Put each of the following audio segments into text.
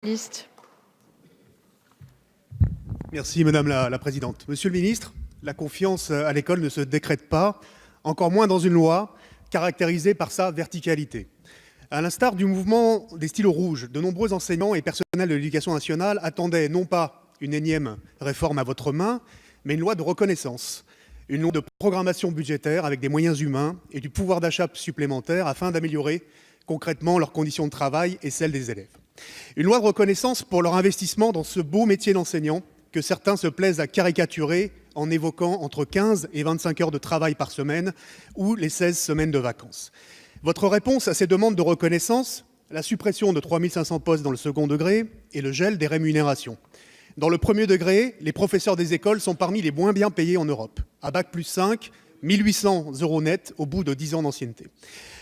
Liste. Merci Madame la Présidente. Monsieur le Ministre, la confiance à l'école ne se décrète pas, encore moins dans une loi caractérisée par sa verticalité. À l'instar du mouvement des stylos rouges, de nombreux enseignants et personnels de l'éducation nationale attendaient non pas une énième réforme à votre main, mais une loi de reconnaissance, une loi de programmation budgétaire avec des moyens humains et du pouvoir d'achat supplémentaire afin d'améliorer concrètement leurs conditions de travail et celles des élèves. Une loi de reconnaissance pour leur investissement dans ce beau métier d'enseignant que certains se plaisent à caricaturer en évoquant entre 15 et 25 heures de travail par semaine ou les 16 semaines de vacances. Votre réponse à ces demandes de reconnaissance, la suppression de 3 500 postes dans le second degré et le gel des rémunérations. Dans le premier degré, les professeurs des écoles sont parmi les moins bien payés en Europe. À Bac+5, 1 800 € net au bout de 10 ans d'ancienneté.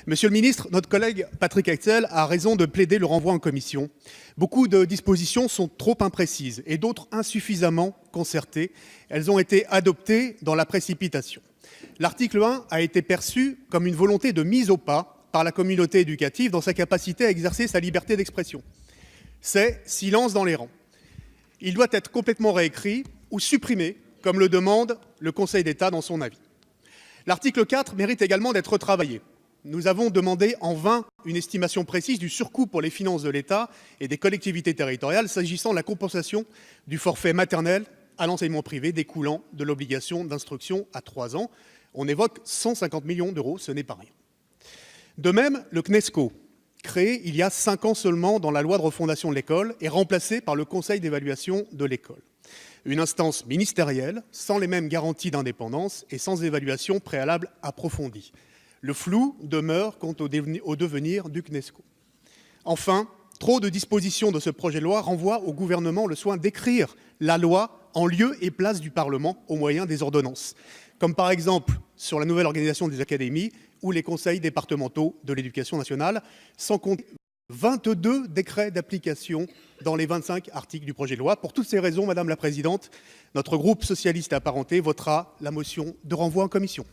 Monsieur le ministre, notre collègue Patrick Hetzel a raison de plaider le renvoi en commission. Beaucoup de dispositions sont trop imprécises et d'autres insuffisamment concertées. Elles ont été adoptées dans la précipitation. L'article 1 a été perçu comme une volonté de mise au pas par la communauté éducative dans sa capacité à exercer sa liberté d'expression. C'est silence dans les rangs. Il doit être complètement réécrit ou supprimé, comme le demande le Conseil d'État dans son avis. L'article 4 mérite également d'être retravaillé. Nous avons demandé en vain une estimation précise du surcoût pour les finances de l'État et des collectivités territoriales s'agissant de la compensation du forfait maternel à l'enseignement privé découlant de l'obligation d'instruction à 3 ans. On évoque 150 millions d'euros, ce n'est pas rien. De même, le CNESCO, créé il y a 5 ans seulement dans la loi de refondation de l'école, est remplacé par le Conseil d'évaluation de l'école. Une instance ministérielle, sans les mêmes garanties d'indépendance et sans évaluation préalable approfondie. Le flou demeure quant au devenir du CNESCO. Enfin, trop de dispositions de ce projet de loi renvoient au gouvernement le soin d'écrire la loi en lieu et place du Parlement au moyen des ordonnances, comme par exemple sur la nouvelle organisation des académies ou les conseils départementaux de l'éducation nationale, sans compter 22 décrets d'application dans les 25 articles du projet de loi. Pour toutes ces raisons, Madame la Présidente, notre groupe socialiste et apparenté votera la motion de renvoi en commission.